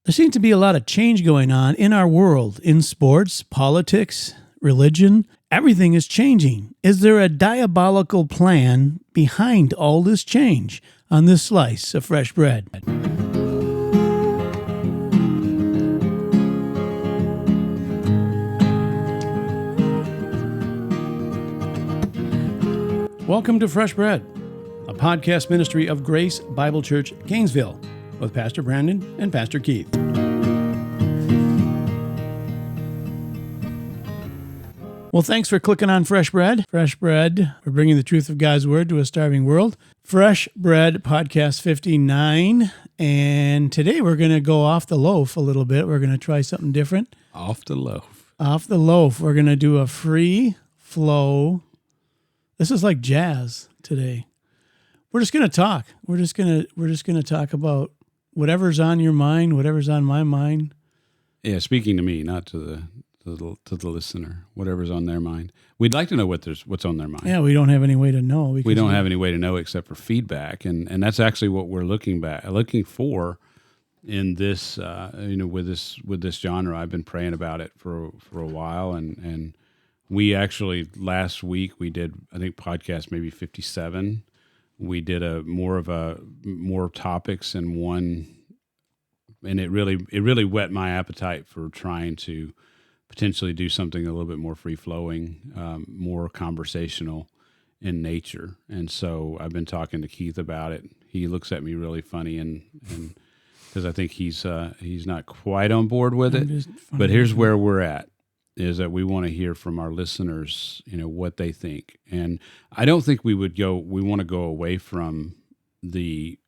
There seems to be a lot of change going on in our world, in sports, politics, religion. Everything is changing. Is there a diabolical plan behind all this change? On this slice of fresh bread. Welcome to Fresh Bread, a podcast ministry of Grace Bible Church, Gainesville, with Pastor Brandon and Pastor Keith. Well, thanks for clicking on Fresh Bread. Fresh Bread, we're bringing the truth of God's Word to a starving world. Fresh Bread Podcast 59, and today we're going to go off the loaf a little bit. We're going to try something different. Off the loaf. Off the loaf. We're going to do a free flow. This is like jazz today. We're just going to talk. We're just going to talk about whatever's on your mind, whatever's on my mind. Yeah, speaking to me, not to the listener. Whatever's on their mind. We'd like to know what's on their mind. Yeah, we don't have any way to know. We don't have any way to know except for feedback, and that's actually what we're looking for in this with this genre. I've been praying about it for a while, and we actually last week we did, I think, podcast maybe 57. We did more topics in one, and it really whet my appetite for trying to potentially do something a little bit more free-flowing, more conversational in nature. And so I've been talking to Keith about it. He looks at me really funny, and because I think he's not quite on board with it. But here's where we're at. Is that we want to hear from our listeners, what they think. And I don't think we want to go away from the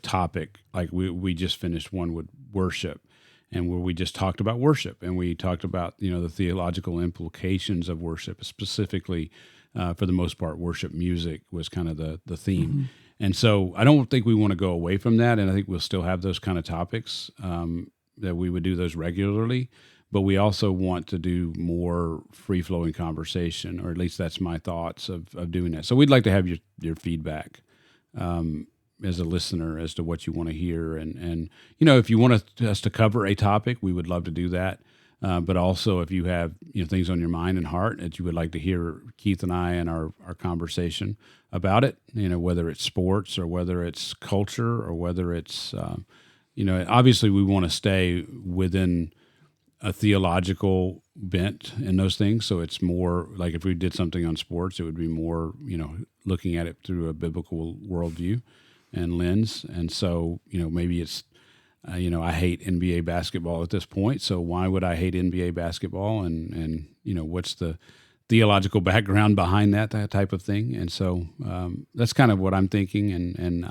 topic. Like we just finished one with worship, and where we just talked about worship, and we talked about, the theological implications of worship, specifically, for the most part, worship music was kind of the theme. Mm-hmm. And so I don't think we want to go away from that. And I think we'll still have those kind of topics, that we would do those regularly. But we also want to do more free-flowing conversation, or at least that's my thoughts of doing that. So we'd like to have your feedback as a listener as to what you want to hear. And if you want us to cover a topic, we would love to do that. But also if you have things on your mind and heart that you would like to hear Keith and I and our conversation about it, whether it's sports or whether it's culture or whether it's, obviously we want to stay within a theological bent in those things. So it's more like if we did something on sports, it would be more, looking at it through a biblical worldview and lens. And so, maybe it's, I hate NBA basketball at this point. So why would I hate NBA basketball? And what's the theological background behind that type of thing? And so that's kind of what I'm thinking. And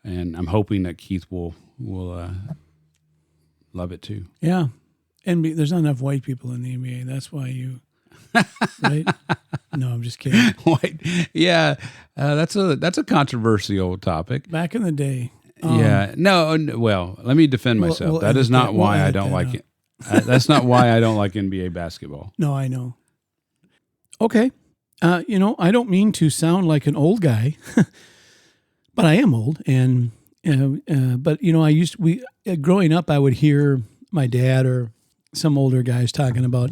I'm hoping that Keith will love it too. Yeah. And there's not enough white people in the NBA. That's why you, right? No, I'm just kidding. White, yeah, that's a controversial topic. Back in the day. Yeah, no. Well, let me defend myself. That is not why I don't like it. That's not why I don't like NBA basketball. No, I know. Okay, I don't mean to sound like an old guy, but I am old, and but growing up, I would hear my dad or some older guys talking about,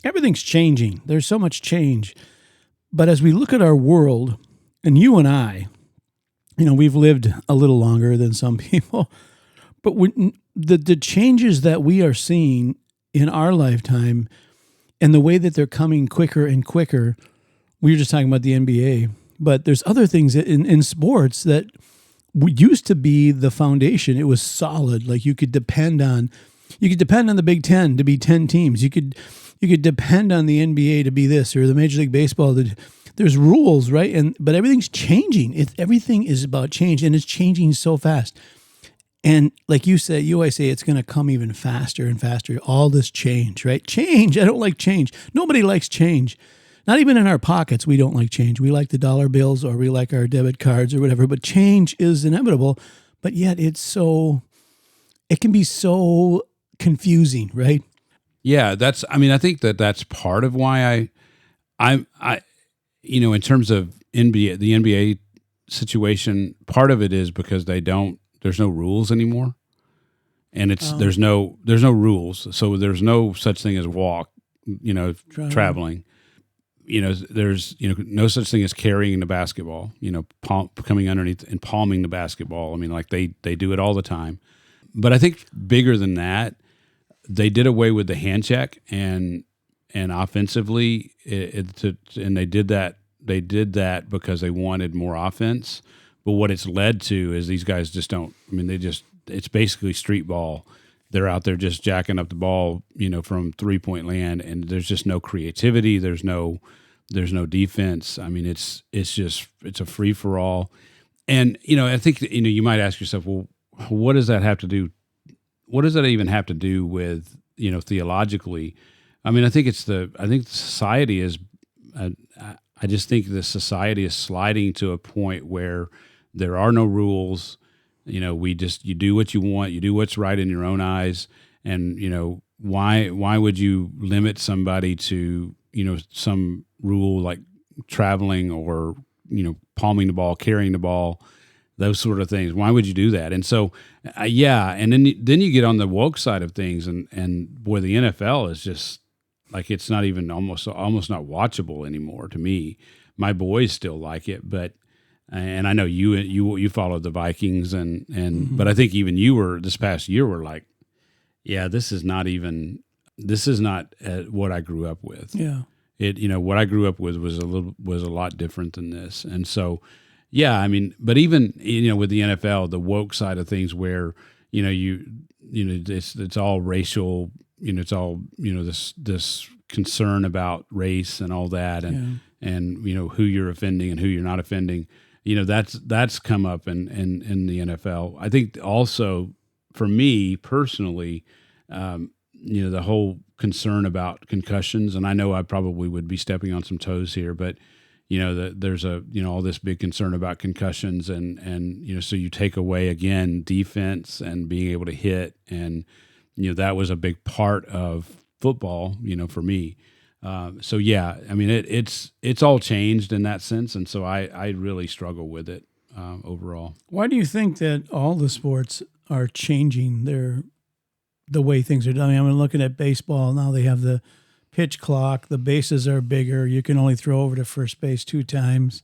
everything's changing. There's so much change. But as we look at our world, and you and I, we've lived a little longer than some people, but when the changes that we are seeing in our lifetime and the way that they're coming quicker and quicker, we were just talking about the NBA, but there's other things in sports that used to be the foundation. It was solid. Like you could depend on the Big Ten to be 10 teams. You could depend on the NBA to be this, or the Major League Baseball. There's rules, right? But everything's changing. Everything is about change, and it's changing so fast. And like you said, you always say it's going to come even faster and faster. All this change, right? Change. I don't like change. Nobody likes change. Not even in our pockets, we don't like change. We like the dollar bills, or we like our debit cards or whatever. But change is inevitable. But yet it can be so confusing, right? Yeah, I think that's part of why I in terms of the NBA situation, part of it is because there's no rules anymore. and there's no rules, so there's no such thing as walk, traveling. There's no such thing as carrying the basketball, coming underneath and palming the basketball. I mean, like they do it all the time. But I think bigger than that, they did away with the hand check, and offensively, and they did that. They did that because they wanted more offense. But what it's led to is these guys just don't. I mean, it's basically street ball. They're out there just jacking up the ball, from 3-point land, and there's just no creativity. There's no defense. I mean, it's a free for all. And I think you might ask yourself, well, what does that have to do? What does that even have to do with theologically? I mean, I think the society is. I just think the society is sliding to a point where there are no rules. You do what you want. You do what's right in your own eyes. And why would you limit somebody to some rule like traveling or palming the ball, carrying the ball, those sort of things? Why would you do that? And so, and then you get on the woke side of things, and boy, the NFL is just like, it's not even almost not watchable anymore to me. My boys still like it, but and I know you followed the Vikings, and but I think even you were this past year were like, yeah, this is not what I grew up with. Yeah. What I grew up with was a lot different than this. And so, yeah, I mean, but even, with the NFL, the woke side of things where, it's all racial, it's all, this concern about race and all that. And who you're offending and who you're not offending, that's come up in the NFL. I think also for me personally, the whole concern about concussions, and I know I probably would be stepping on some toes here, but there's all this big concern about concussions, and so you take away again defense and being able to hit, and that was a big part of football, for me. So yeah, I mean it's all changed in that sense, and so I really struggle with it overall. Why do you think that all the sports are changing the way things are done? I mean, I'm looking at baseball now. They have the pitch clock. The bases are bigger. You can only throw over to first base 2 times.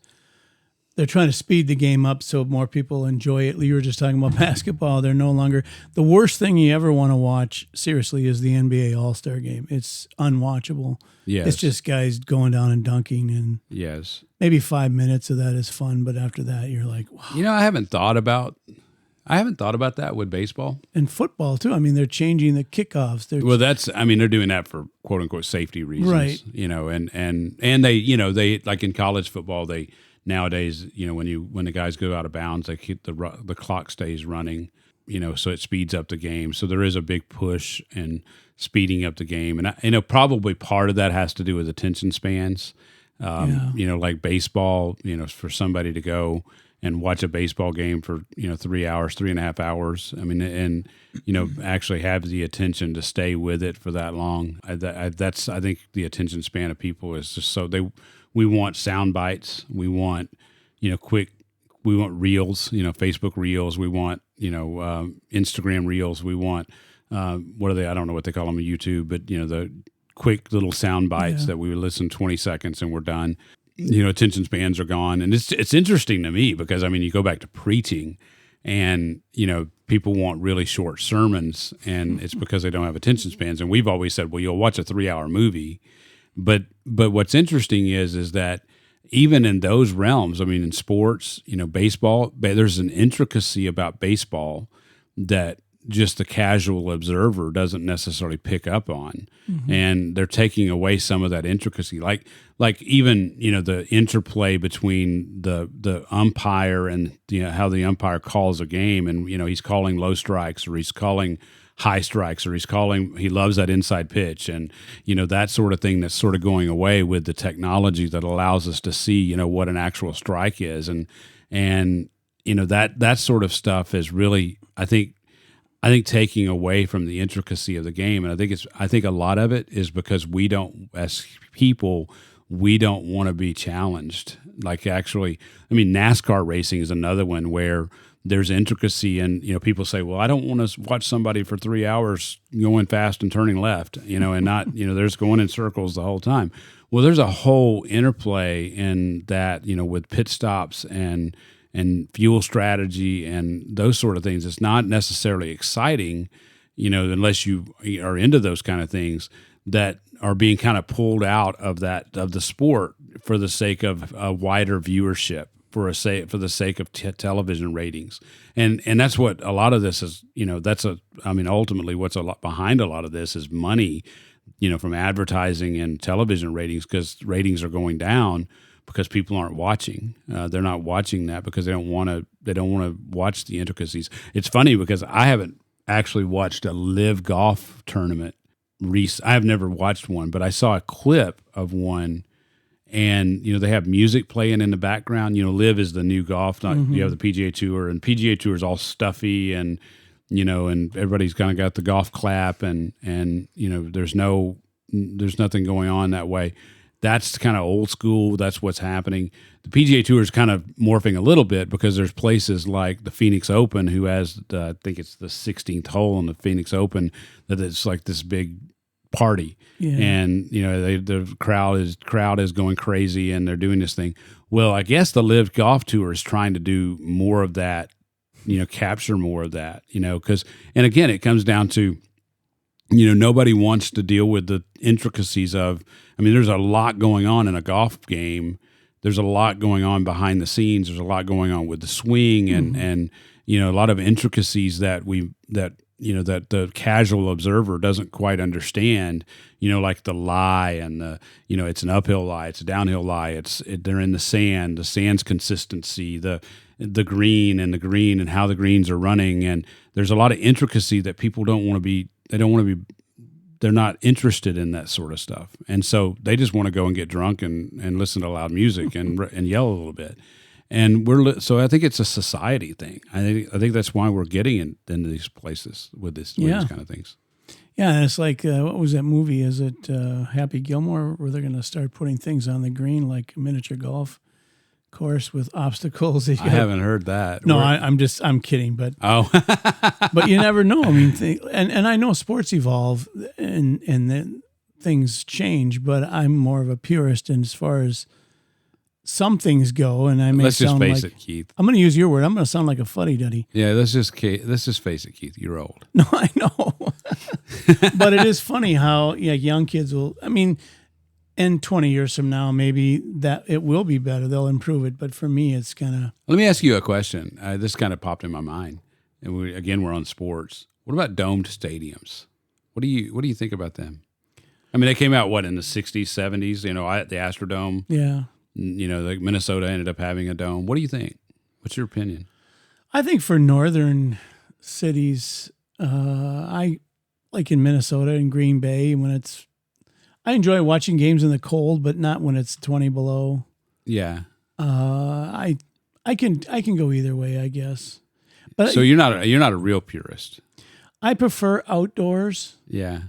They're trying to speed the game up so more people enjoy it. You were just talking about basketball. They're no longer – the worst thing you ever want to watch, seriously, is the NBA All-Star Game. It's unwatchable. Yes. It's just guys going down and dunking, and yes, maybe 5 minutes of that is fun, but after that you're like, wow. I haven't thought about that with baseball and football too. I mean, they're changing the kickoffs. They're doing that for quote unquote safety reasons, right? And they like in college football, they nowadays, when the guys go out of bounds, they keep the clock stays running, so it speeds up the game. So there is a big push in speeding up the game, and probably part of that has to do with attention spans. Like baseball, for somebody to go and watch a baseball game for 3 hours, 3.5 hours. I mean, and actually have the attention to stay with it for that long. I think the attention span of people is just so we want sound bites, we want quick, we want reels, Facebook reels, we want Instagram reels, we want what are they? I don't know what they call them on YouTube, but the quick little sound bites that we listen 20 seconds and we're done. Attention spans are gone. And it's interesting to me because, I mean, you go back to preaching and, people want really short sermons, and it's because they don't have attention spans. And we've always said, well, you'll watch a 3-hour movie. But what's interesting is that even in those realms, I mean, in sports, baseball, there's an intricacy about baseball that just the casual observer doesn't necessarily pick up on. Mm-hmm. And they're taking away some of that intricacy. Like even, the interplay between the umpire and, how the umpire calls a game, and, he's calling low strikes, or he's calling high strikes, or he loves that inside pitch, and, that sort of thing that's sort of going away with the technology that allows us to see, what an actual strike is. And that sort of stuff is really, I think taking away from the intricacy of the game. And I think a lot of it is because we don't, as people, we don't want to be challenged. Like actually, I mean, NASCAR racing is another one where, there's intricacy. And, people say, well, I don't want to watch somebody for 3 hours going fast and turning left, and not, they're just going in circles the whole time. Well, there's a whole interplay in that, with pit stops and fuel strategy and those sort of things. It's not necessarily exciting, unless you are into those kind of things, that are being kind of pulled out of the sport for the sake of a wider viewership, for the sake of television ratings. And that's what a lot of this is, ultimately what's a lot behind a lot of this is money, from advertising and television ratings, because ratings are going down because people aren't watching. They're not watching that because they don't want to watch the intricacies. It's funny because I haven't actually watched a live golf tournament. I've never watched one, but I saw a clip of one, and they have music playing in the background. Live is the new golf. You have the PGA Tour, and PGA Tour is all stuffy, and and everybody's kind of got the golf clap, and there's nothing going on that way. That's kind of old school. That's what's happening. The PGA Tour is kind of morphing a little bit because there's places like the Phoenix Open, who has, I think it's the 16th hole in the Phoenix Open, that it's like this big party, and the crowd is going crazy, and they're doing this thing. Well, I guess the Live Golf Tour is trying to do more of that, capture more of that, because, and again, it comes down to, nobody wants to deal with the intricacies of, there's a lot going on in a golf game. There's a lot going on behind the scenes. There's a lot going on with the swing and a lot of intricacies that the casual observer doesn't quite understand, like the lie and the, it's an uphill lie, it's a downhill lie. They're in the sand's consistency, the green and how the greens are running. And there's a lot of intricacy that people they're not interested in that sort of stuff. And so they just want to go and get drunk and listen to loud music and yell a little bit. And so I think it's a society thing. I think that's why we're getting into these places with these kind of things. Yeah, and it's like, what was that movie? Is it Happy Gilmore, where they're going to start putting things on the green like miniature golf course with obstacles? I haven't heard that. No, I'm kidding, but but you never know. And I know sports evolve and then things change, but I'm more of a purist as far as some things go. And let's just face it, Keith. I'm going to use your word. I'm going to sound like a fuddy-duddy. Yeah, let's just face it, Keith. You're old. No, I know, but it is funny how young kids will. In 20 years from now, maybe that it will be better. They'll improve it. But for me, it's kind of... Let me ask you a question. This kind of popped in my mind. And we're on sports. What about domed stadiums? What do you think about them? They came out, in the 60s, 70s, at the Astrodome. Yeah. Like Minnesota ended up having a dome. What do you think? What's your opinion? I think for northern cities, I like in Minnesota and Green Bay, I enjoy watching games in the cold, but not when it's 20 below. Yeah. I can go either way, I guess. But so you're not a real purist. I prefer outdoors. Yeah.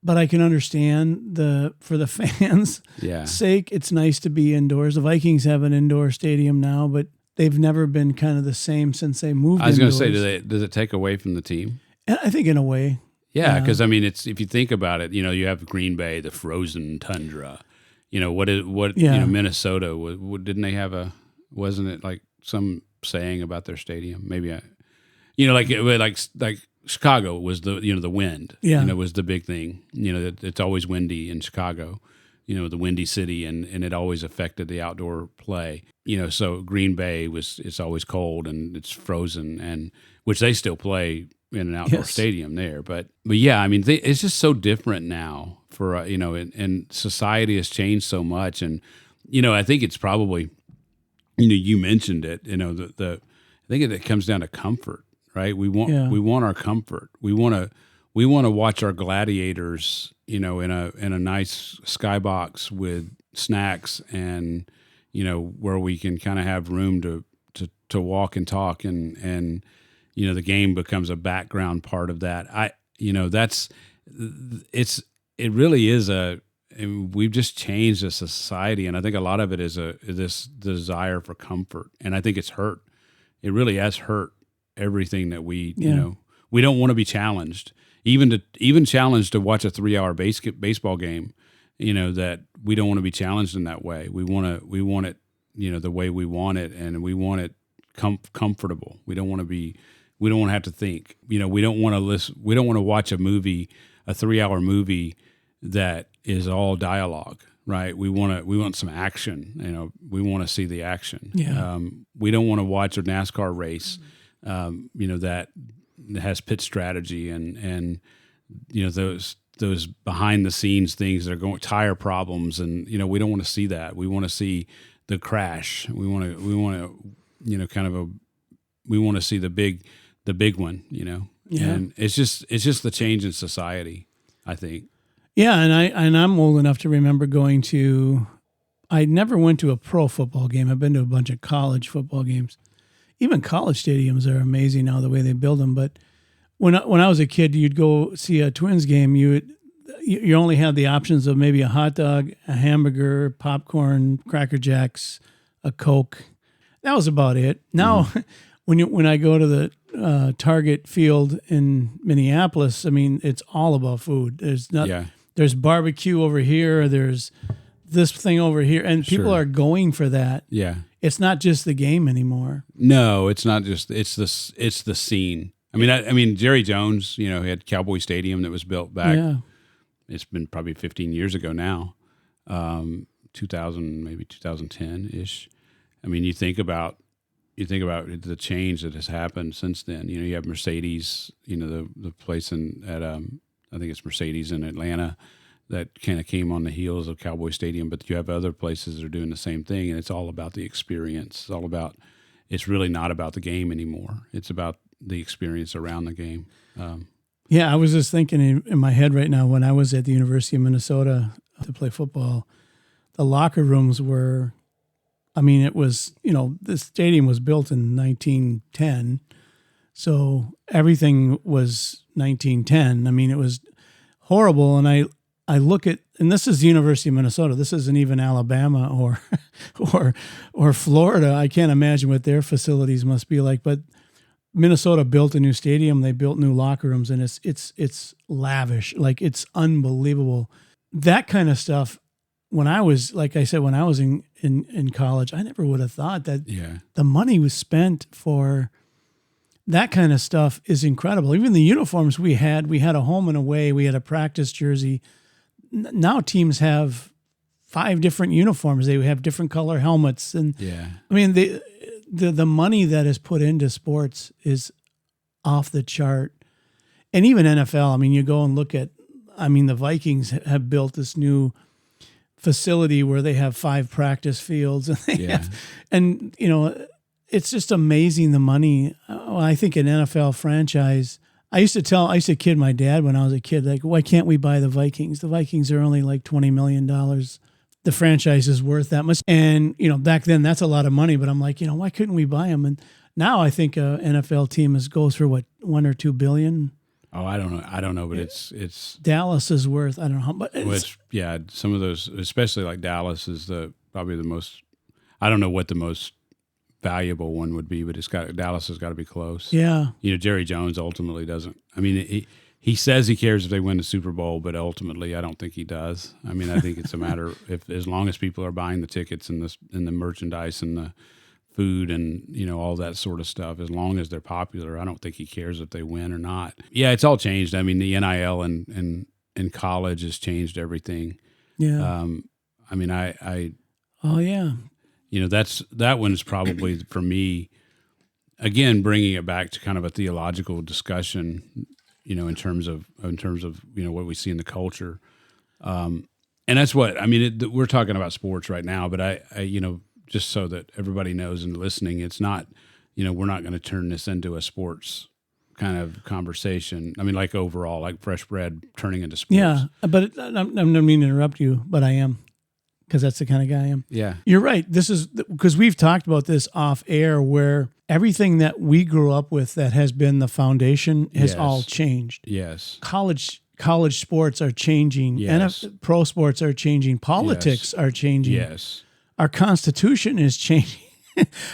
But I can understand for the fans' sake, it's nice to be indoors. The Vikings have an indoor stadium now, but they've never been kind of the same since they moved. I was going to say, does it take away from the team? I think in a way. Yeah, because it's, if you think about it, you have Green Bay, the frozen tundra. Minnesota? Didn't they have wasn't it like some saying about their stadium? Maybe like Chicago was the wind. Yeah, was the big thing. It's always windy in Chicago. The windy city, and it always affected the outdoor play. So Green Bay it's always cold and it's frozen, and which they still play in an outdoor stadium there. But yeah, it's just so different now for, and society has changed so much. And, I think it's probably, you mentioned it, I think it comes down to comfort, right? We want our comfort. We want to watch our gladiators, in a nice skybox with snacks and, where we can kind of have room to walk and talk and, the game becomes a background part of that. It really is we've just changed as a society. And I think a lot of it is this desire for comfort. And I think it's hurt it really has hurt everything that we, Yeah. we don't want to be challenged, even challenged to watch a 3-hour baseball game, that we don't want to be challenged in that way. We want it, the way we want it, and we want it comfortable. We don't want to have to think, we don't want to listen. We don't want to watch a 3-hour movie that is all dialogue. Right. We want some action. We want to see the action. Yeah. We don't want to watch a NASCAR race, that has pit strategy and those behind the scenes things that are going, tire problems. And, we don't want to see that. We want to see the crash. We want to we want to see the big one, Yeah. and it's just the change in society, I think. Yeah, and I'm old enough to remember going to. I never went to a pro football game. I've been to a bunch of college football games. Even college stadiums are amazing now the way they build them. But when I was a kid, you'd go see a Twins game. You only had the options of maybe a hot dog, a hamburger, popcorn, Cracker Jacks, a Coke. That was about it. Now, when I go to the Target field in Minneapolis, I mean, it's all about food. There's barbecue over here. There's this thing over here, and people are going for that. Yeah, it's not just the game anymore. No, it's not just. It's the scene. I mean, Jerry Jones. He had Cowboy Stadium that was built back. Yeah. It's been probably 15 years ago now, 2000 maybe 2010 ish. I mean, you think about the change that has happened since then. You have Mercedes. The place I think it's Mercedes in Atlanta that kind of came on the heels of Cowboy Stadium, but you have other places that are doing the same thing, and it's all about the experience. It's really not about the game anymore. It's about the experience around the game. Yeah, I was just thinking in my head right now, when I was at the University of Minnesota to play football, the locker rooms were, it was, the stadium was built in 1910. So everything was 1910. It was horrible. And I look at, and this is the University of Minnesota. This isn't even Alabama or Florida. I can't imagine what their facilities must be like. But Minnesota built a new stadium. They built new locker rooms, and it's lavish. Like, it's unbelievable. That kind of stuff. When I was, like I said, when I was in college, I never would have thought that the money was spent for that kind of stuff is incredible. Even the uniforms we had a home and away, we had a practice jersey. Now teams have 5 different uniforms. They have different color helmets. And the money that is put into sports is off the chart. And even NFL, you go and look at, the Vikings have built this new facility where they have 5 practice fields, and it's just amazing the money. I think an NFL franchise. I used to kid my dad when I was a kid, like, why can't we buy the Vikings? The Vikings are only like $20 million. The franchise is worth that much. And, back then that's a lot of money, but I'm like, why couldn't we buy them? And now I think a NFL team goes for what, $1 or $2 billion. Oh, I don't know, but it's Dallas is worth, I don't know how, but some of those, especially like Dallas is probably the most, I don't know what the most valuable one would be, but Dallas has got to be close. Yeah. Jerry Jones ultimately doesn't. He says he cares if they win the Super Bowl, but ultimately I don't think he does. I think it's a matter of as long as people are buying the tickets and the merchandise and the food and all that sort of stuff, as long as they're popular, I don't think he cares if they win or not. Yeah, it's all changed. The NIL and college has changed everything. Yeah. Oh yeah. That one's probably for me, again, bringing it back to kind of a theological discussion, in terms of what we see in the culture. And that's what, we're talking about sports right now, but I just so that everybody knows and listening, it's not, we're not going to turn this into a sports kind of conversation. Like overall, like fresh bread turning into sports. Yeah, but I don't mean to interrupt you, but I am, because that's the kind of guy I am. Yeah. You're right. This is because we've talked about this off air, where everything that we grew up with that has been the foundation has all changed. Yes. College sports are changing. Yes. Pro sports are changing. Politics are changing. Yes. Our Constitution is changing.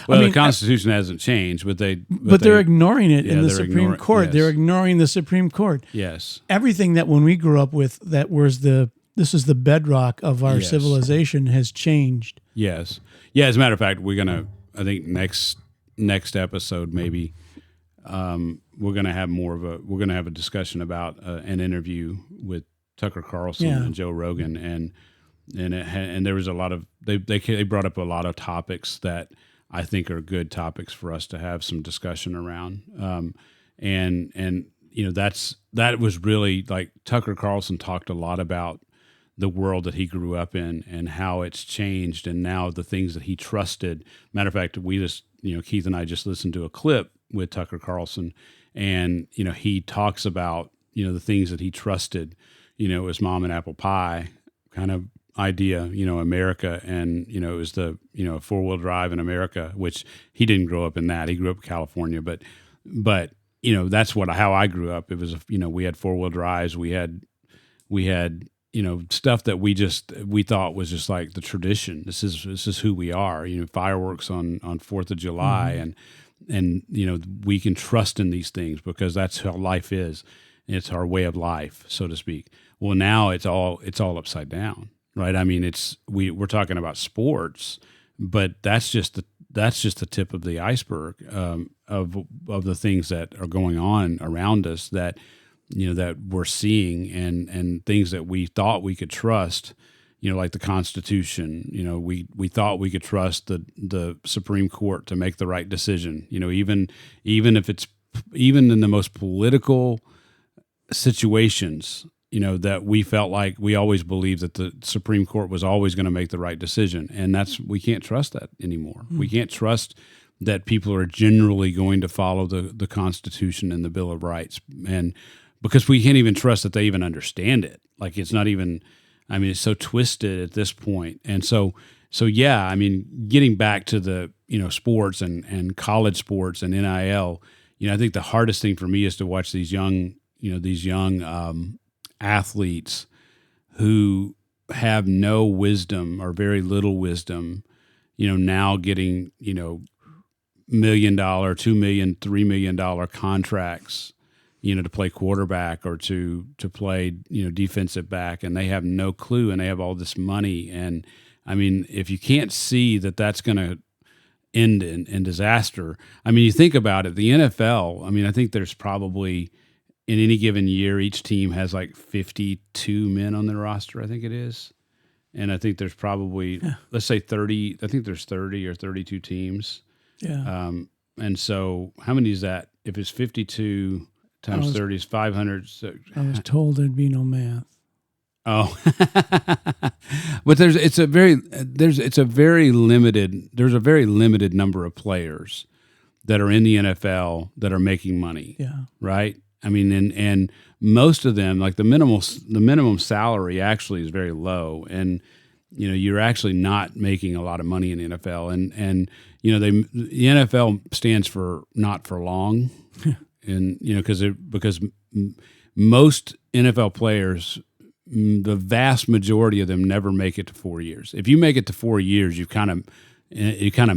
Well, mean, the Constitution hasn't changed, but they're ignoring it in the they're Supreme Court. yes. They're ignoring the Supreme Court. Yes. Everything that when we grew up with, this is the bedrock of our Yes. civilization, has changed. Yes. Yeah. As a matter of fact, I think next episode maybe we're gonna have a discussion about an interview with Tucker Carlson and Joe Rogan, and there was a lot of they brought up a lot of topics that I think are good topics for us to have some discussion around. And that was really like Tucker Carlson talked a lot about the world that he grew up in and how it's changed, and now the things that he trusted. Matter of fact, Keith and I just listened to a clip with Tucker Carlson, and he talks about the things that he trusted. His mom and apple pie kind of idea, America, and it was the 4-wheel drive in America, which he didn't grow up in that. He grew up in California, but that's how I grew up. It was we had 4-wheel drives, we had stuff that we thought was just like the tradition. This is who we are. Fireworks on 4th of July, and we can trust in these things because that's how life is. It's our way of life, so to speak. Well, now it's all upside down, right? I mean, we're talking about sports, but that's just the tip of the iceberg of the things that are going on around us that that we're seeing, and things that we thought we could trust, like the Constitution. We thought we could trust the Supreme Court to make the right decision. Even if it's even in the most political situations, that we felt like we always believed that the Supreme Court was always going to make the right decision, and we can't trust that anymore. We can't trust that people are generally going to follow the Constitution and the Bill of Rights, and because we can't even trust that they even understand it. Like it's not even, I mean, it's so twisted at this point. And so yeah, I mean, getting back to the, sports and college sports and NIL, I think the hardest thing for me is to watch these young athletes who have no wisdom or very little wisdom, now getting, $1 million, $2 million, $3 million contracts, to play quarterback or to play, defensive back, and they have no clue, and they have all this money. And I mean, if you can't see that that's going to end in disaster, I mean, you think about it, the NFL, I mean, I think there's probably in any given year, each team has like 52 men on their roster, I think it is. And I think there's probably, let's say 30, I think there's 30 or 32 teams. Yeah. And so how many is that? If it's 52 times 30 is 500. So, I was told there'd be no math. Oh, but there's a very limited number of players that are in the NFL that are making money. Yeah. Right. I mean, and most of them, like the minimum salary actually is very low, and you're actually not making a lot of money in the NFL, and the NFL stands for not for long, and because most NFL players, the vast majority of them never make it to 4 years. If you make it to 4 years, you kind of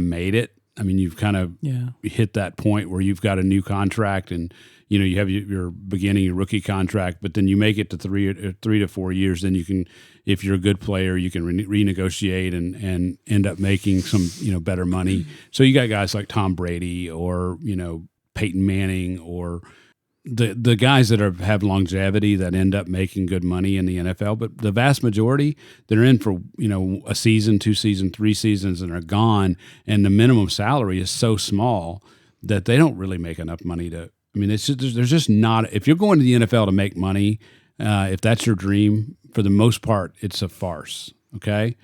made it. I mean, you've kind of hit that point where you've got a new contract, and you have your rookie contract, but then you make it to 3 to 4 years. Then you can, if you're a good player, you can renegotiate and end up making some better money. So you got guys like Tom Brady or Peyton Manning or the guys that have longevity that end up making good money in the NFL. But the vast majority, they're in for a season, 2 seasons, 3 seasons, and are gone. And the minimum salary is so small that they don't really make enough money to. I mean, there's just not. If you're going to the NFL to make money, if that's your dream, for the most part, it's a farce. Okay,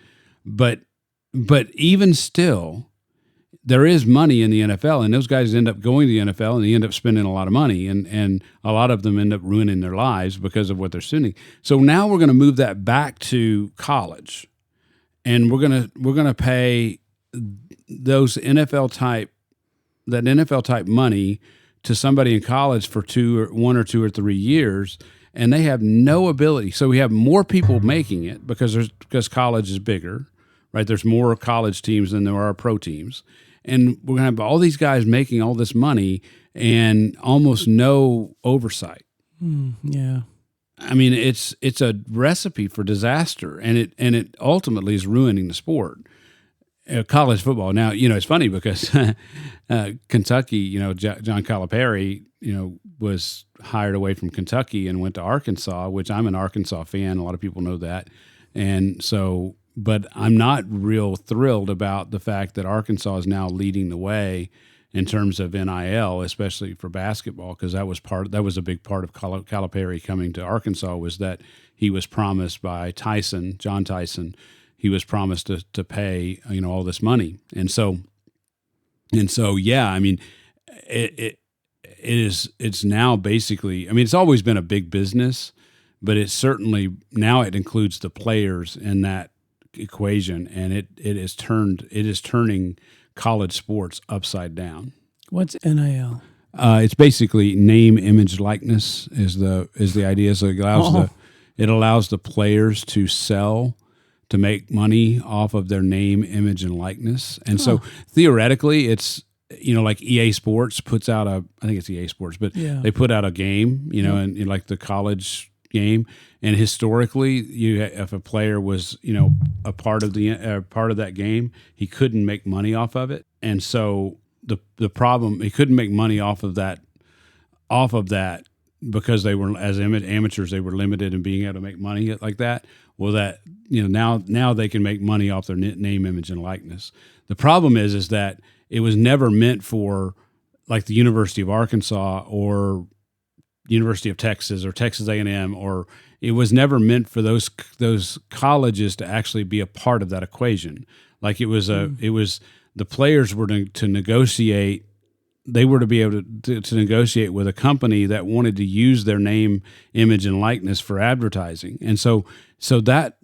but even still, there is money in the NFL, and those guys end up going to the NFL, and they end up spending a lot of money, and a lot of them end up ruining their lives because of what they're spending. So now we're going to move that back to college, and we're gonna pay those NFL type money to somebody in college for 1 or 2 or 3 years, and they have no ability. So we have more people making it because college is bigger, right? There's more college teams than there are pro teams, and we're going to have all these guys making all this money and almost no oversight. Yeah. I mean, it's a recipe for disaster, and it ultimately is ruining the sport. College football. Now, it's funny because Kentucky, John Calipari, was hired away from Kentucky and went to Arkansas, which I'm an Arkansas fan. A lot of people know that. And so, but I'm not real thrilled about the fact that Arkansas is now leading the way in terms of NIL, especially for basketball, because that was a big part of Calipari coming to Arkansas, was that he was promised by John Tyson, he was promised to pay all this money, and so yeah, I mean it's now basically, I mean, it's always been a big business, but it's certainly now it includes the players in that equation, and it is turning college sports upside down. What's NIL? It's basically name, image, likeness is the idea. So it allows the players to sell, to make money off of their name, image, and likeness. And so theoretically, it's like EA Sports puts out I think it's EA Sports, but they put out a game, and like the college game, and historically, if a player was a part of that game, he couldn't make money off of it, and so the problem, he couldn't make money off of that because they were, as amateurs, they were limited in being able to make money like that. Well, that now they can make money off their name, image, and likeness. The problem is that it was never meant for like the University of Arkansas or University of Texas or Texas A&M, or it was never meant for those colleges to actually be a part of that equation. Like it was the players were to negotiate. They were to be able to negotiate with a company that wanted to use their name, image, and likeness for advertising. And so that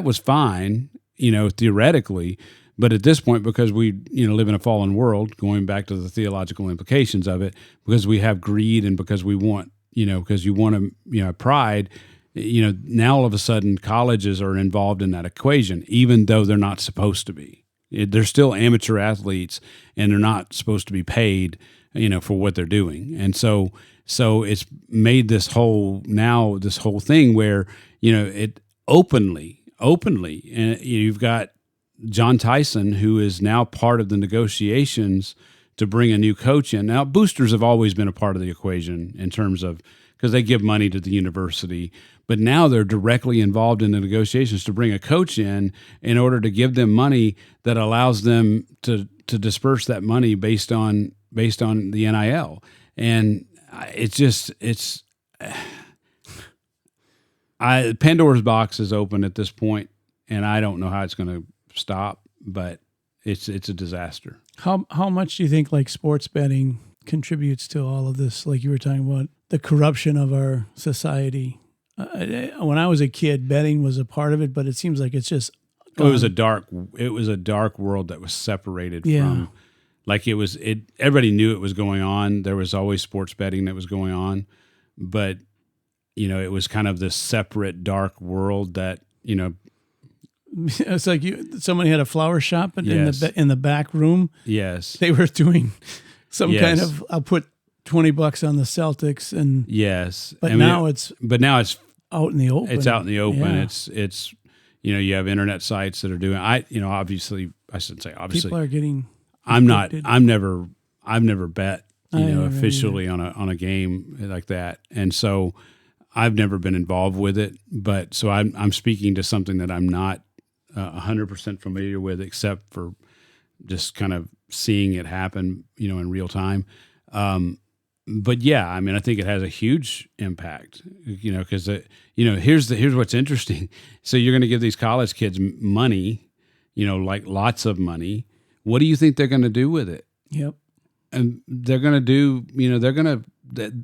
was fine, theoretically. But at this point, because we live in a fallen world, going back to the theological implications of it, because we have greed and because we want, because you want to, pride, now all of a sudden colleges are involved in that equation, even though they're not supposed to be. They're still amateur athletes, and they're not supposed to be paid, for what they're doing. And so it's made this whole thing where, it openly, and you've got John Tyson, who is now part of the negotiations to bring a new coach in. Now, boosters have always been a part of the equation in terms of, because they give money to the university, but now they're directly involved in the negotiations to bring a coach in order to give them money that allows them to disperse that money based on the NIL. And Pandora's box is open at this point, and I don't know how it's going to stop, but it's a disaster. How much do you think like sports betting contributes to all of this? Like you were talking about the corruption of our society. When I was a kid, betting was a part of it, but it seems like it's just gone. It was a dark world that was separated from, like everybody knew it was going on. There was always sports betting that was going on, but it was kind of this separate dark world that, it's like somebody had a flower shop in the back room. Yes. They were doing some kind of, I'll put $20 on the Celtics, and yes. But now it's out in the open. It's out in the open. Yeah. It's you have internet sites that are doing, obviously, I shouldn't say obviously. People are getting I've addicted. never bet, officially on a game like that. And so I've never been involved with it, but so I'm speaking to something that I'm not 100% familiar with, except for just kind of seeing it happen, in real time. But yeah, I mean, I think it has a huge impact, because here's what's interesting. So you're going to give these college kids money, like lots of money. What do you think they're going to do with it? Yep. And they're going to do,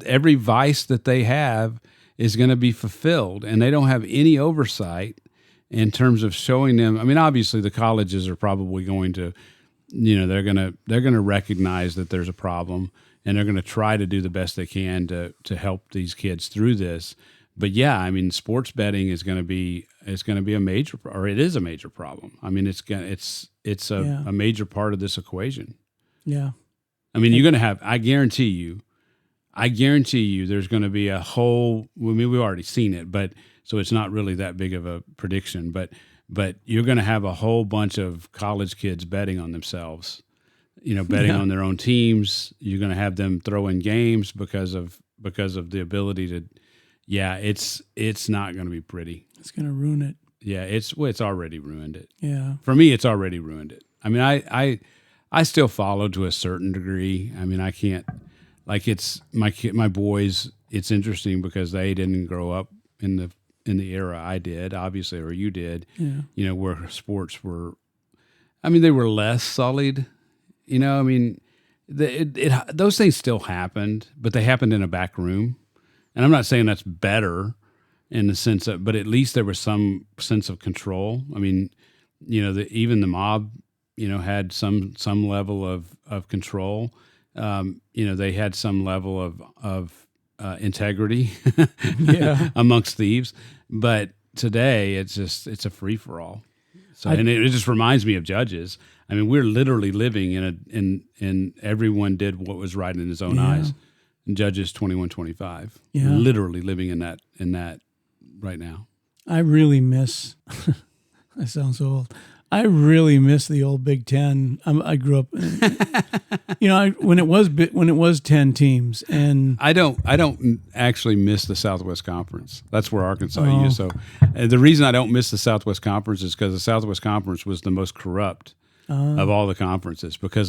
every vice that they have is going to be fulfilled, and they don't have any oversight in terms of showing them. I mean, obviously the colleges are probably going to, they're going to recognize that there's a problem, and they're going to try to do the best they can to help these kids through this. but yeah, I mean, sports betting is going to be a major, or it is a major problem. I mean, it's a major part of this equation. Yeah. I mean, you're going to have, I guarantee you, there's going to be a whole, I mean, we've already seen it, but so it's not really that big of a prediction, but you're going to have a whole bunch of college kids betting on themselves, betting on their own teams. You're going to have them throw in games because of the ability to, it's not going to be pretty. It's going to ruin it. Yeah. It's already ruined it. Yeah. For me, it's already ruined it. I mean, I still follow to a certain degree. I mean, I can't, like, it's my boys. It's interesting because they didn't grow up in the era I did, obviously, or you did. Yeah. Where sports were. I mean, they were less sullied. I mean, those things still happened, but they happened in a back room. And I'm not saying that's better in the sense of, but at least there was some sense of control. I mean, even the mob, had some level of control. They had some level of integrity amongst thieves. But today it's a free for all. So, and it just reminds me of Judges. I mean, we're literally living in everyone did what was right in his own eyes. In Judges 21:25. Yeah. Literally living in that right now. I really miss, I sound so old. I really miss the old Big Ten. I grew up, when it was 10 teams, and I don't actually miss the Southwest Conference. That's where Arkansas used. So the reason I don't miss the Southwest Conference is because the Southwest Conference was the most corrupt of all the conferences, because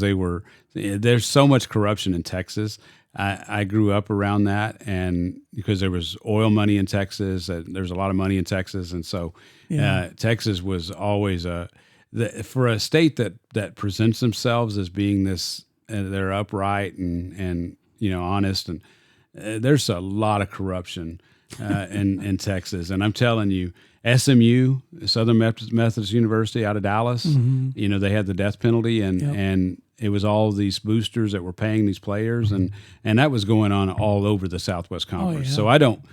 there's so much corruption in Texas. I grew up around that, and because there was oil money in Texas, there's a lot of money in Texas, and so Texas was always for a state that presents themselves as being this, they're upright and honest, and there's a lot of corruption in Texas. And I'm telling you, SMU, Southern Methodist University out of Dallas, they had the death penalty, and it was all these boosters that were paying these players, and that was going on all over the Southwest Conference. So I don't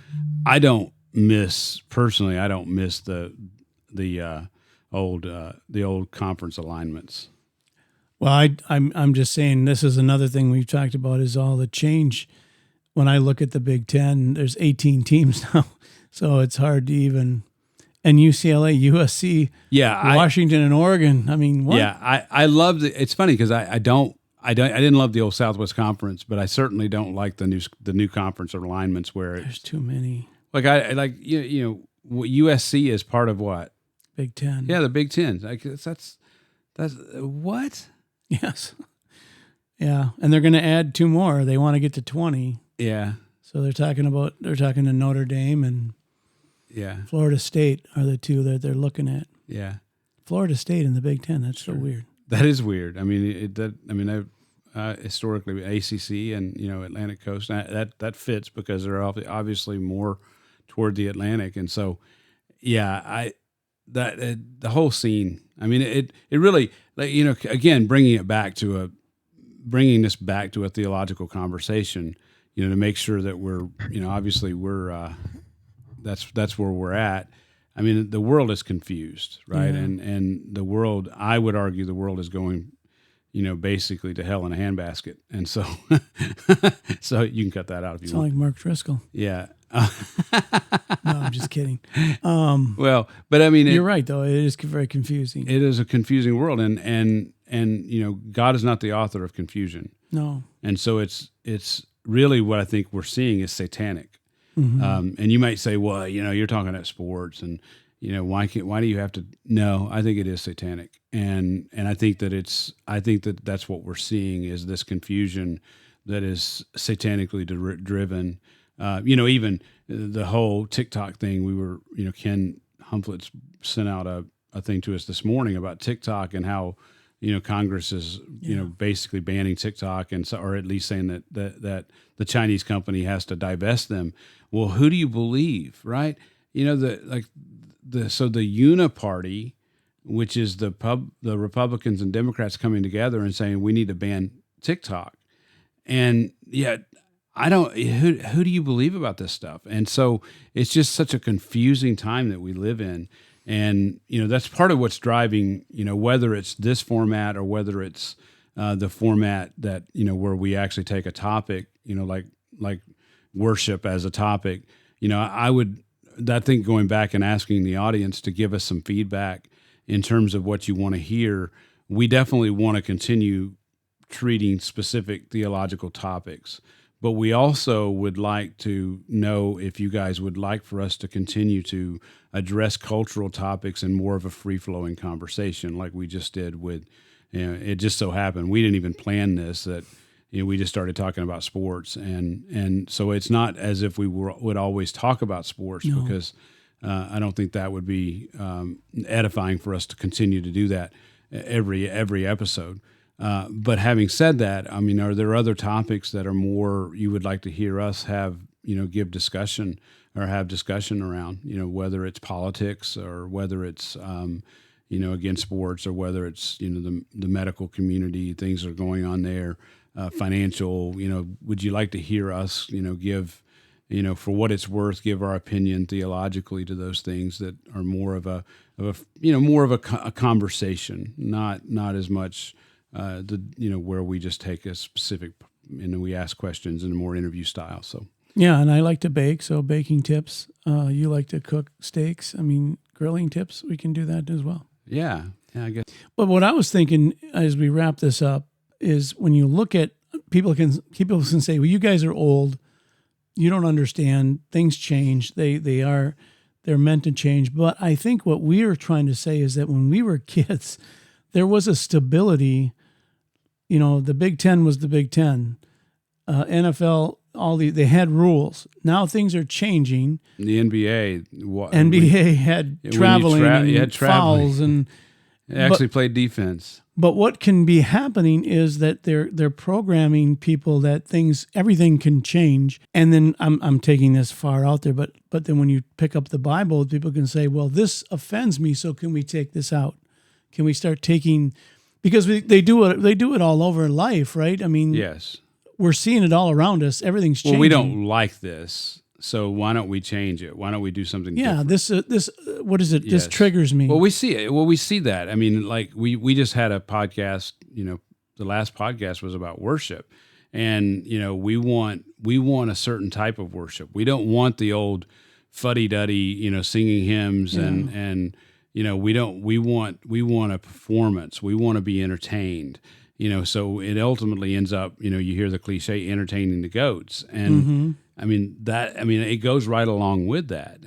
miss the old conference alignments. Well, I'm just saying, this is another thing we've talked about, is all the change. When I look at the Big Ten, there's 18 teams now, so it's hard to even. And UCLA, USC, Washington, and Oregon. I mean, what? Yeah, I love it. It's funny because I didn't love the old Southwest Conference, but I certainly don't like the new conference alignments where there's too many. Like USC is part of what? Big Ten. Yeah, the Big Ten. Like that's what? Yes. Yeah, and they're going to add 2 more. They want to get to 20. Yeah. So they're talking to Notre Dame and Florida State are the 2 that they're looking at. Yeah. Florida State in the Big Ten. That's so weird. That is weird. I mean, historically ACC and Atlantic Coast, that fits because they're obviously more toward the Atlantic, and so the whole scene. I mean, it really, again, bringing this back to a theological conversation, to make sure that we're obviously we're that's where we're at. I mean, the world is confused, right? Yeah. And the world, I would argue, the world is going, basically to hell in a handbasket. And so, so you can cut that out if you want. Sound like Mark Driscoll. Yeah. No, I'm just kidding. Well, but I mean, you're right though. It is very confusing. It is a confusing world, and God is not the author of confusion. No. And so it's really what I think we're seeing is satanic. Mm-hmm. And you might say, well, you're talking about sports, and why do you have to? No, I think it is satanic, and I think that that's what we're seeing is this confusion that is satanically driven. Even the whole TikTok thing. We were, Ken Humflitz sent out a thing to us this morning about TikTok and how Congress is basically banning TikTok, and so, or at least saying that the Chinese company has to divest them. Well, who do you believe, right? So the Uniparty, which is the Republicans and Democrats coming together and saying we need to ban TikTok, and yet I don't, who do you believe about this stuff? And so it's just such a confusing time that we live in. And, that's part of what's driving, whether it's this format or whether it's the format that, where we actually take a topic, like worship as a topic, I think going back and asking the audience to give us some feedback in terms of what you want to hear, we definitely want to continue treating specific theological topics. But we also would like to know if you guys would like for us to continue to address cultural topics in more of a free-flowing conversation like we just did with, it just so happened. We didn't even plan this, that we just started talking about sports. And so it's not as if we would always talk about sports, no. Because I don't think that would be edifying for us to continue to do that every episode. But having said that, are there other topics that are more you would like to hear us have, give discussion or have discussion around, whether it's politics or whether it's, again, sports, or whether it's, the medical community, things that are going on there, financial, would you like to hear us, give, for what it's worth, give our opinion theologically to those things that are more of a conversation, not as much, where we just take a specific, and we ask questions in a more interview style. So yeah, and I like to bake, so baking tips. You like to cook steaks. Grilling tips. We can do that as well. Yeah, I guess. But what I was thinking as we wrap this up is when you look at people can say, well, you guys are old, you don't understand, things change. They're meant to change. But I think what we are trying to say is that when we were kids, there was a stability. The Big Ten was the Big Ten. NFL, they had rules. Now things are changing. The NBA had traveling, fouls, and they actually played defense. But what can be happening is that they're programming people that everything can change. And then I'm taking this far out there, but then when you pick up the Bible, people can say, well, this offends me, so can we take this out? Can we start taking, because they do it all over life, right? Yes, we're seeing it all around us. Everything's changing. Well, we don't like this, so why don't we change it? Why don't we do something different? This what is it? Yes. This triggers me. Well, we see it. Well, we see that. We just had a podcast. The last podcast was about worship, and we want a certain type of worship. We don't want the old fuddy-duddy, singing hymns and. We want a performance. We want to be entertained, so it ultimately ends up, you hear the cliche, entertaining the goats. And it goes right along with that.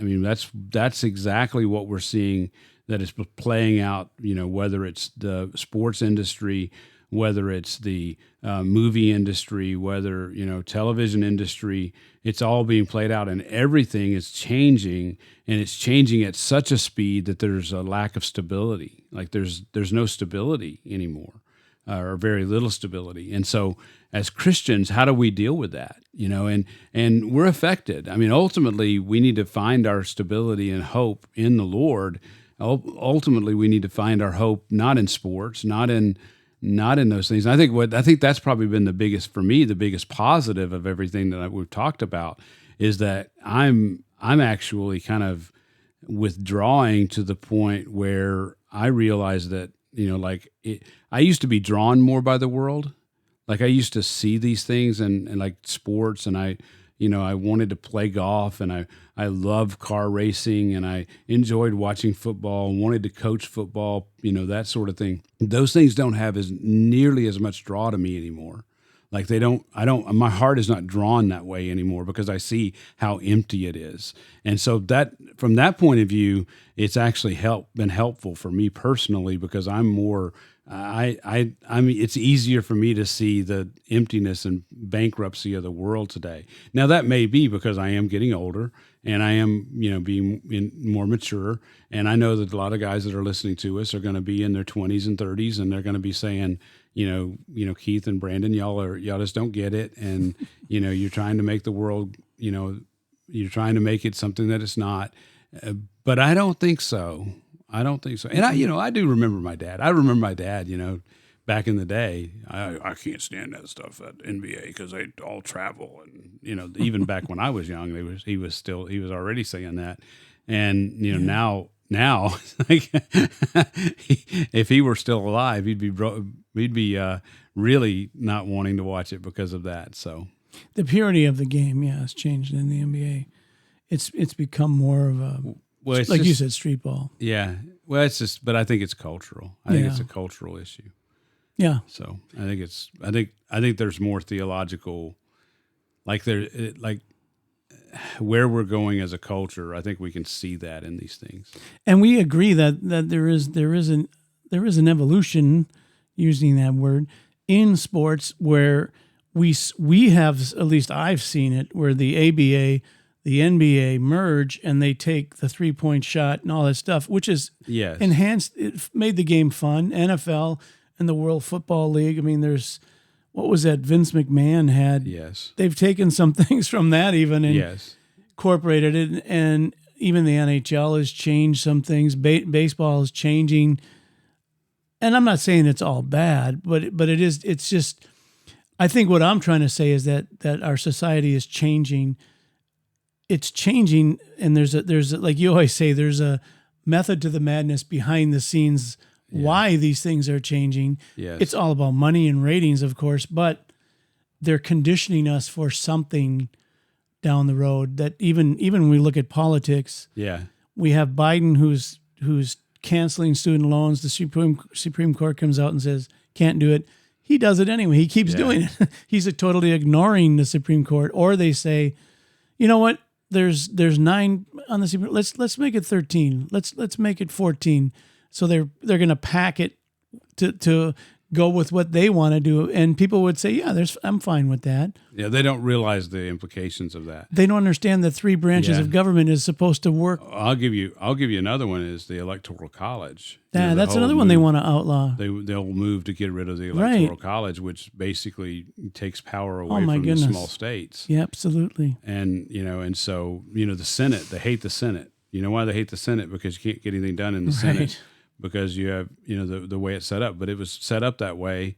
That's exactly what we're seeing that is playing out, whether it's the sports industry, whether it's the movie industry, whether, television industry, it's all being played out, and everything is changing, and it's changing at such a speed that there's a lack of stability. Like there's no stability anymore, or very little stability. And so as Christians, how do we deal with that? And we're affected. Ultimately we need to find our stability and hope in the Lord. Ultimately we need to find our hope, not in sports, not in those things. I think that's probably been the biggest positive of everything that we've talked about is that I'm actually kind of withdrawing to the point where I realize that, I used to be drawn more by the world. Like I used to see these things and like sports, and I wanted to play golf, and I love car racing, and I enjoyed watching football and wanted to coach football, that sort of thing. Those things don't have nearly as much draw to me anymore. Like my heart is not drawn that way anymore because I see how empty it is. And so that, from that point of view, it's actually been helpful for me personally, because I'm more, it's easier for me to see the emptiness and bankruptcy of the world today. Now that may be because I am getting older and I am, being more mature. And I know that a lot of guys that are listening to us are going to be in their 20s and 30s, and they're going to be saying, Keith and Brandon, y'all just don't get it. And, you're trying to make the world, you're trying to make it something that it's not. But I don't think so. And I do remember my dad. I remember my dad, back in the day, I can't stand that stuff at NBA because they all travel, and even back when I was young, he was already saying that, and now like if he were still alive, he'd be really not wanting to watch it because of that. So the purity of the game, has changed in the NBA. It's become more of a like you said, street ball. Yeah. Well, but I think it's cultural. I think it's a cultural issue. Yeah. So I think there's more theological, like where we're going as a culture. I think we can see that in these things. And we agree that there is an evolution, using that word, in sports where we have, at least I've seen it, where the ABA, the NBA merge and they take the 3-point shot and all that stuff, which is enhanced. It made the game fun. NFL and the World Football League. I mean, what was that Vince McMahon had? Yes. They've taken some things from that even and incorporated it. And even the NHL has changed some things. Baseball is changing. And I'm not saying it's all bad, but it's just, I think what I'm trying to say is that our society is changing. It's changing, and there's like you always say, there's a method to the madness behind the scenes. Why these things are changing. Yes. It's all about money and ratings, of course, but they're conditioning us for something down the road. That even when we look at politics, we have Biden who's canceling student loans. The Supreme Court comes out and says can't do it. He does it anyway. He keeps doing it. He's totally ignoring the Supreme Court. Or they say, you know what? There's 9 on the Supreme. Let's make it 13. Let's make it 14. So they're going to pack it to go with what they want to do, and people would say, I'm fine with that. Yeah, they don't realize the implications of that. They don't understand that 3 branches of government is supposed to work. I'll give you another one is the Electoral College. Yeah, that's another one they want to outlaw. They'll move to get rid of the Electoral College, which basically takes power away from the small states. Yeah, absolutely. And and so the Senate, they hate the Senate. You know why they hate the Senate? Because you can't get anything done in the Senate. Because you have, the way it's set up. But it was set up that way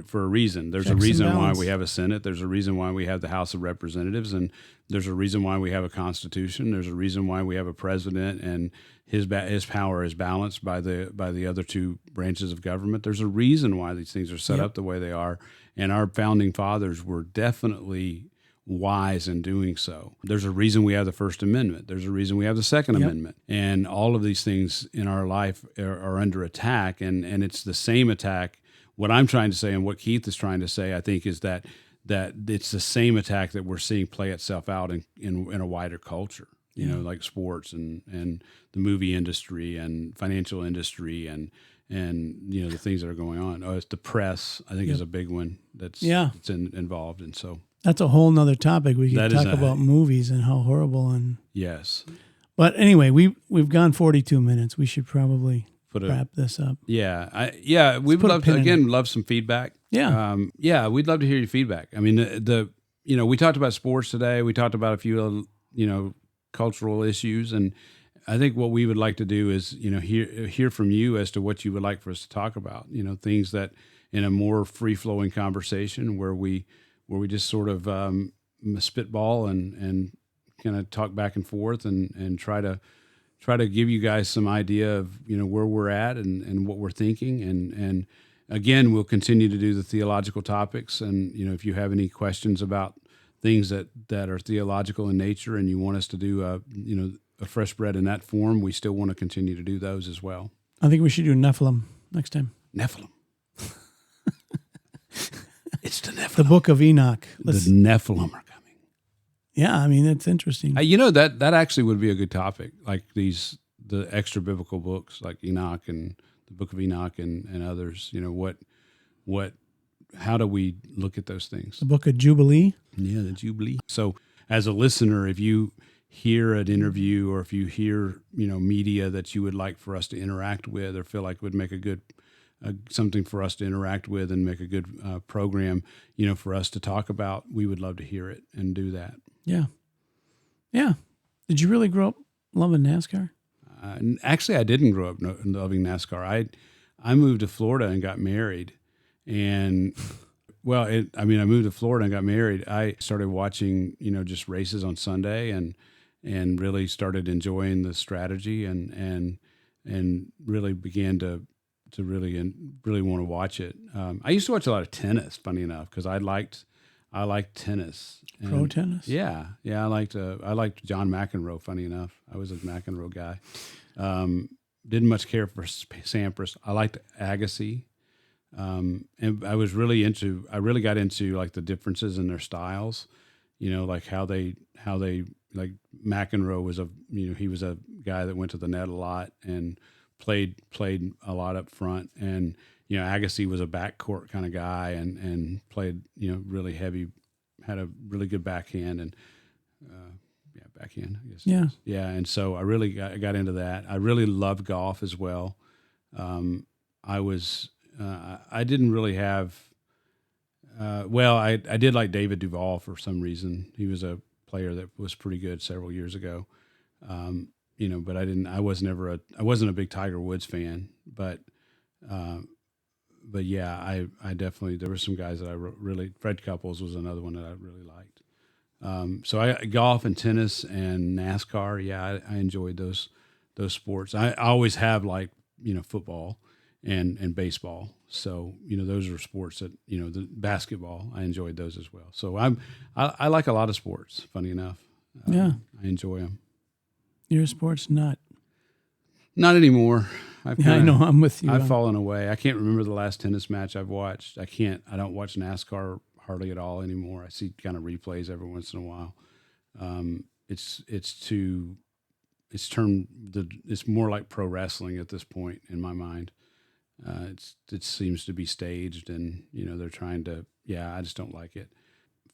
for a reason. There's a reason why we have a Senate. There's a reason why we have the House of Representatives. And there's a reason why we have a Constitution. There's a reason why we have a president and his power is balanced by the other 2 branches of government. There's a reason why these things are set up the way they are. And our founding fathers were definitely wise in doing so. There's a reason we have the First Amendment. There's a reason we have the Second Amendment. And all of these things in our life are under attack, and it's the same attack. What I'm trying to say and what Keith is trying to say, I think, is that it's the same attack that we're seeing play itself out in a wider culture, like sports and the movie industry and financial industry and the things that are going on. It's the press, I think, is a big one that's involved. And so that's a whole nother topic. We could talk about movies and how horrible and But anyway, we've gone 42 minutes. We should probably wrap this up. We would love some feedback. We'd love to hear your feedback. I mean, we talked about sports today. We talked about a few cultural issues, and I think what we would like to do is hear from you as to what you would like for us to talk about. Things that in a more free flowing conversation where we just sort of spitball and kind of talk back and forth and try to give you guys some idea of where we're at and what we're thinking, and again, we'll continue to do the theological topics, and if you have any questions about things that are theological in nature and you want us to do a fresh bread in that form, we still want to continue to do those as well. I think we should do Nephilim next time. Nephilim. It's the Nephilim. The Book of Enoch. The Nephilim are coming. Yeah, I mean, it's interesting. That actually would be a good topic, like the extra biblical books like Enoch and the Book of Enoch and others. How do we look at those things? The Book of Jubilee. Yeah, the Jubilee. So as a listener, if you hear an interview or if you hear, media that you would like for us to interact with or feel like would make a good something for us to interact with and make a good program, for us to talk about, we would love to hear it and do that. Yeah. Yeah. Did you really grow up loving NASCAR? Actually, I didn't grow up loving NASCAR. I moved to Florida and got married. And I moved to Florida and got married. I started watching, just races on Sunday and really started enjoying the strategy and really began to really want to watch it. I used to watch a lot of tennis, funny enough, because I liked tennis. Pro tennis? Yeah. I liked John McEnroe, funny enough. I was a McEnroe guy. Didn't much care for Sampras. I liked Agassi. And I really got into like the differences in their styles, like how they like McEnroe was he was a guy that went to the net a lot and played a lot up front. And, Agassi was a backcourt kind of guy and played, really heavy, had a really good backhand and, backhand, I guess. Yeah. Yeah. And so I really got into that. I really loved golf as well. I didn't really have, I did like David Duval for some reason. He was a player that was pretty good several years ago. But I wasn't a big Tiger Woods fan, but yeah, I definitely, there were some guys that I really, Fred Couples was another one that I really liked. So golf and tennis and NASCAR. Yeah, I enjoyed those sports. I always have liked, football and baseball. So, those are sports that, the basketball, I enjoyed those as well. So I like a lot of sports, funny enough. Yeah. I enjoy them. You're a sports nut. Not anymore. I know. I'm with you. I've fallen away. I can't remember the last tennis match I've watched. I don't watch NASCAR hardly at all anymore. I see kind of replays every once in a while. It's more like pro wrestling at this point in my mind. It seems to be staged and, they're trying to, I just don't like it.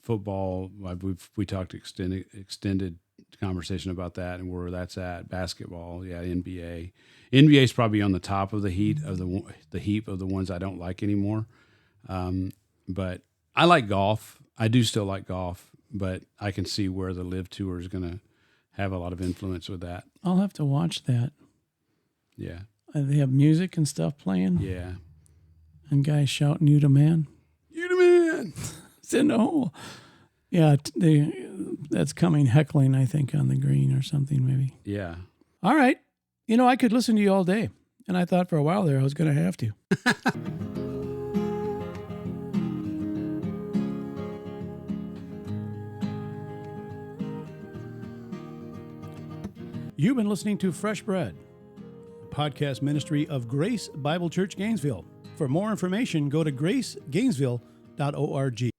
Football, we talked extended conversation about that and where that's at. Basketball, NBA. NBA is probably on the top of the heap of the ones I don't like anymore. But I like golf. I do still like golf, but I can see where the Live Tour is going to have a lot of influence with that. I'll have to watch that. Yeah. They have music and stuff playing. Yeah. And guys shouting, "You the man." You the man. It's in the hole. Yeah, that's coming heckling, I think, on the green or something maybe. Yeah. All right. I could listen to you all day. And I thought for a while there I was going to have to. You've been listening to Fresh Bread, a podcast ministry of Grace Bible Church Gainesville. For more information, go to gracegainesville.org.